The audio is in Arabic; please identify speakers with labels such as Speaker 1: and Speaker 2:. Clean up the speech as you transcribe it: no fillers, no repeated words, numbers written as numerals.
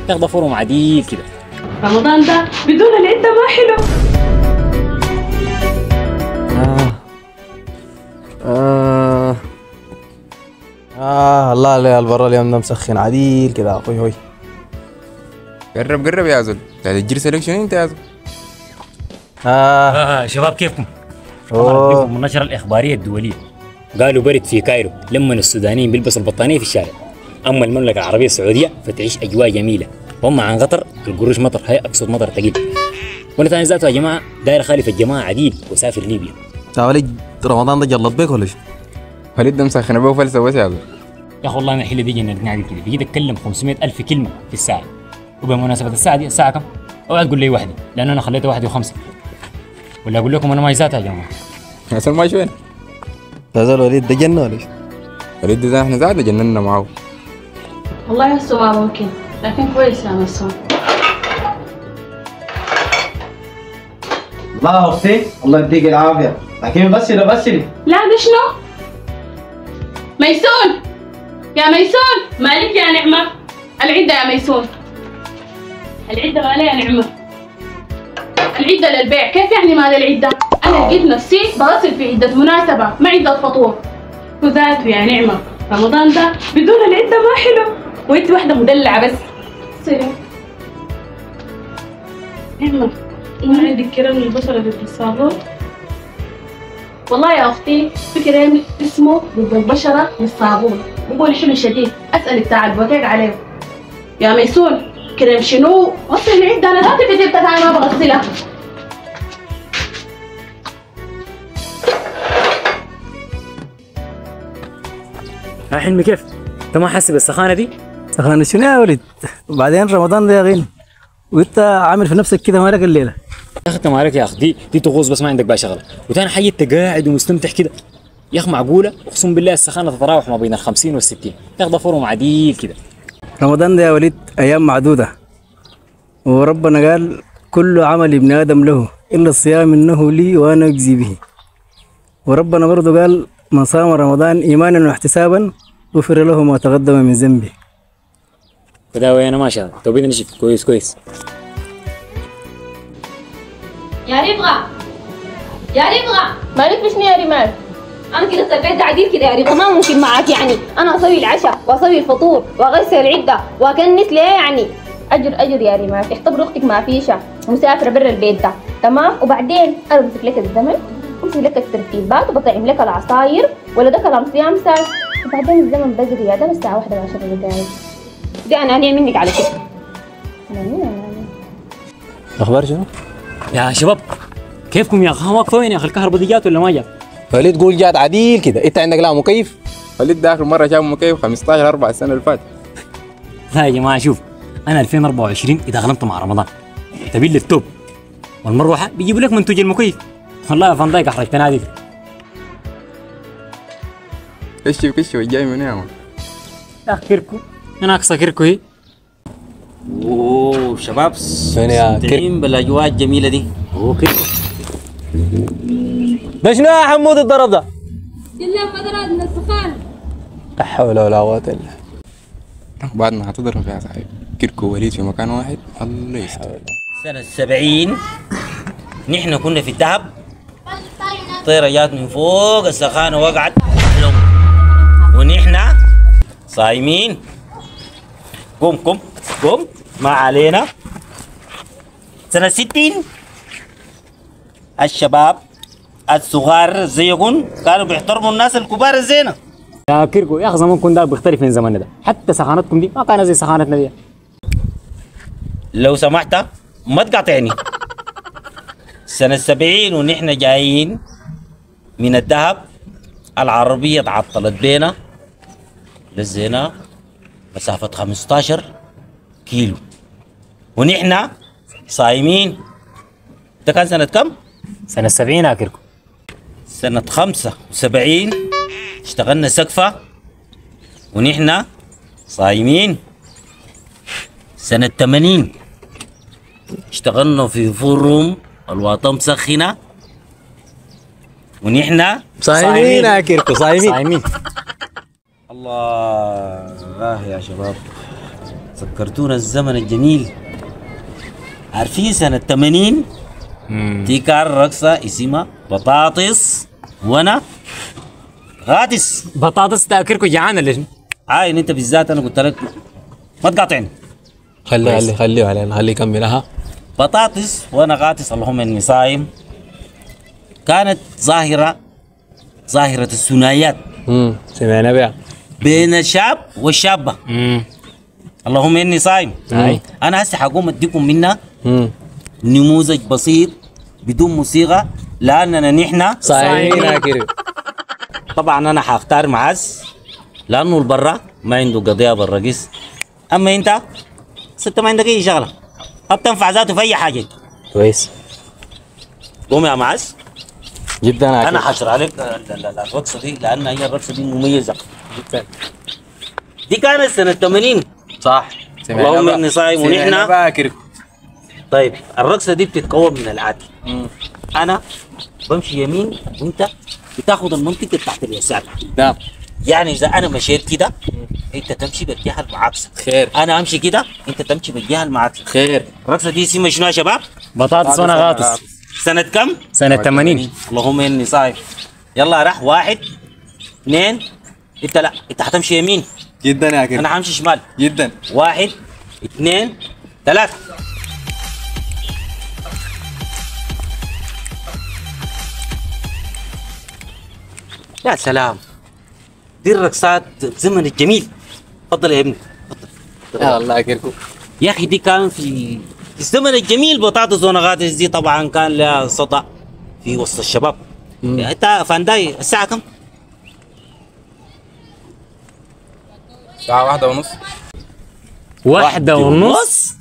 Speaker 1: ياخد فورم عديل كده.
Speaker 2: رمضان ده بدون العدة ما حلو.
Speaker 3: الله علي البرا اليوم ده مسخن عديل كده يا اخوي. هوي
Speaker 4: قرب قرب يا زول، تجري سلكشن انت يا زول.
Speaker 1: شباب كيفكم؟ طبعا بكم من النشرة الإخبارية الدولية قالوا برد في كايرو لما السودانيين بيلبسوا البطانية في الشارع. أما المملكة العربية السعودية فتعيش أجواء جميلة. وأما عن قطر القروش مطر، هي أقصد مطر ثقيل. وأنا ثاني ذاته يا جماعة داير خالف الجماعة عديل وسافر ليبيا.
Speaker 3: وليد رمضان ده جلط بيك ولا شو؟
Speaker 4: وليد ده مسخن ابوه فلسفه بس يا زول.
Speaker 1: يا أخو والله أنا الحلة دي جننتني عادي كده، بقيت أتكلم 500,000 كلمة في الساعة. وبمناسبة الساعة دي الساعة كم؟ اوعى تقول لي واحدة لأن أنا خليتها 1:05. ولا أقول لكم أنا ما ذاتها يا جماعة.
Speaker 4: يا زول ما شوين.
Speaker 3: يا زول وليد ده جنة ولا شو؟
Speaker 4: وليد ده احنا زاد جننا معاه.
Speaker 2: والله هسه ما ممكن، لكن كويس يا ميسون.
Speaker 5: الله اختي الله يديك العافيه، لكن بسري بسري.
Speaker 2: لا ده شنو؟ ميسون يا ميسون، مالك يا نعمة؟ العدة يا ميسون، العدة مالها يا نعمة؟ العدة للبيع، كيف يعني مال العدة؟ أنا لقيت نفسي بغسل في عدة مناسبة ما عدة فطور. وذاته يا نعمة رمضان ده بدون العدة ما حلو، وانت واحدة مدلعة بس. سلام نعمة، ما عندك كريم للبشرة ضد الصابون؟ والله يا أختي في كريم اسمه ضد البشرة للصابون، بقول حلو شديد، أسألك تعال بوقعك عليه. يا ميسون كريم شنو؟ غسل العدة، أنا ذاتي في جبتك أنا ما بغسلها.
Speaker 1: يا حلمي كيف؟ أنت ما حاسس بالسخانة دي؟
Speaker 3: سخانة شنو يا وليد؟ وبعدين رمضان ده يا غين وانت عامل في نفسك كده مالك الليلة.
Speaker 1: يا أخي أنت مالك يا أخي، دي طقوس بس ما عندك بقى شغلة. وتاني حاجة أنت قاعد ومستمتع كده. يا أخي معقولة؟ أقسم بالله السخانة تتراوح ما بين ال50 وال60، ياخد فورم عديل كده.
Speaker 3: رمضان ده يا وليد أيام معدودة، وربنا قال كل عمل ابن آدم له إلا الصيام إنه لي وأنا أجزي به. وربنا برضه قال من صام رمضان إيمانا واحتسابا غفر له ما تقدم من ذنبه.
Speaker 1: كده وين ماشي هذا؟ تو بدنا نشوف كويس كويس.
Speaker 6: يا رفقة يا رفقة، مالك في شنو يا رمال؟ أنا كده سبيت عديل كده يا رفقة، ما ممكن معاك يعني. أنا أسوي العشاء وأسوي الفطور وأغسل العدة وأكنس ليه يعني؟ أجر يا رمال، اختبر أختك ما فيشة مسافرة برا البيت ده، تمام؟ وبعدين أنا بمسك لك الزمن، بمسك لك الترتيبات وبطعم لك العصاير، ولا ده كلام صيام ساي؟ وبعدين الزمن بدري يا ده الساعة 1:10 دي أنانية منك على كده. أنانية.
Speaker 3: الأخبار شنو؟
Speaker 1: يا شباب كيفكم يا أخي؟ واقفة وين يا أخي؟ الكهرباء دي جات ولا ما جات؟
Speaker 3: وليد قول جات عديل كده، انت عندك لا مكيف؟
Speaker 4: وليد ده اخر مره شاف مكيف 15/4 السنه اللي فاتت.
Speaker 1: لا يا جماعة شوف، أنا 2024 إذا غلمت مع رمضان تبي لي التوب والمروحة بيجيبوا لك منتوج المكيف. والله يا فان دايك أحرجتنا هذيك.
Speaker 4: كشف جاي من هنا.
Speaker 1: يا أخي كيركو أنا أقصى كيركو هي.
Speaker 7: اوه شباب
Speaker 3: فين يا
Speaker 7: مستمتعين بالاجواء الجميله دي.
Speaker 1: هو كيركو
Speaker 3: ده شنو يا حمود الضرب ده؟
Speaker 6: إلا قدرات من السخان.
Speaker 3: لا حول ولا قوة إلا بالله.
Speaker 4: بعد ما هتضرب يا صاحبي كيركو ووليد في مكان واحد الله يستر.
Speaker 7: سنه 70 نحن كنا في الدهب، طيرة جات من فوق السخانه وقعت ونحن صايمين. قم ما علينا. سنة 60 الشباب الصغار زيكم كانوا بيحترموا الناس الكبار الزينة.
Speaker 1: يا كيركو يا أخي زمانكم ده بيختلف من زماننا ده، حتى سخانتكم دي ما كانت زي سخانتنا دي.
Speaker 7: لو سمحت ما تقاطعني. سنة 70 ونحن جايين من الدهب، العربية تعطلت بينا لزينا مسافة 15 كيلو ونحن صايمين. ده كان سنة كم؟
Speaker 1: سنة 70 يا كيركو.
Speaker 7: سنة 75 اشتغلنا سقفة ونحن صايمين. سنة 80 اشتغلنا في فرن الواطة مسخنة ونحن
Speaker 3: صايمين يا كيركو صايمين.
Speaker 7: الله يا شباب. ذكرتونا الزمن الجميل. عارفين سنة 80 دي كان رقصة اسمها بطاطس وانا غاتس.
Speaker 1: بطاطس تاكلكم جعانه ليش؟
Speaker 7: عاين انت بالذات انا قلت لك ما تقاطعني.
Speaker 8: خليه علينا، خليه يكملها.
Speaker 7: بطاطس وانا غاتس اللهم اني صايم كانت ظاهرة الثنائيات
Speaker 8: سمعنا بها
Speaker 7: بين الشاب والشابة. اللهم اني صايم. انا هسه حقوم اديكم منها نموذج بسيط بدون موسيقى لاننا نحن
Speaker 8: صايمين يا كريم.
Speaker 7: طبعا انا حاختار معز لانه البرا ما عنده قضيه بالرقص. اما انت ست ما عندك اي شغله ما بتنفع ذاته في اي حاجه.
Speaker 8: كويس.
Speaker 7: قوم يا معز.
Speaker 8: جدا يا
Speaker 7: انا حشر عليك الرقصه دي لان هي الرقصه دي مميزه جدا. دي كانت سنه 80
Speaker 8: صح.
Speaker 7: اللهم اني صايم ونحن
Speaker 8: باكر.
Speaker 7: طيب الرقصه دي بتتكون من الاتي. انا بمشي يمين وانت بتاخذ المنطقه تحت اليسار.
Speaker 8: نعم.
Speaker 7: يعني اذا انا مشيت كده انت تمشي بالجهه المعاكسه.
Speaker 8: خير.
Speaker 7: انا امشي كده انت تمشي بالجهه المعاكسه.
Speaker 8: خير.
Speaker 7: الرقصه دي اسمها شنو يا شباب؟
Speaker 1: بطاطس وانا غاطس.
Speaker 7: سنه كم؟
Speaker 1: سنه 80.
Speaker 7: اللهم اني صايم. يلا راح 1 2 انت لا انت حتمشي يمين.
Speaker 8: جدا يا كريم.
Speaker 7: انا همشي شمال.
Speaker 8: جدا.
Speaker 7: 1 2 3. يا سلام دي الرقصات الزمن الجميل. تفضل يا ابني تفضل.
Speaker 8: يا الله يا كريم.
Speaker 7: يا اخي دي كان في الزمن الجميل بطاطس ونغاتس دي طبعا كان لها صدى في وسط الشباب. انت فانداي الساعة كم؟
Speaker 4: الساعة 1:30.
Speaker 1: 1:30.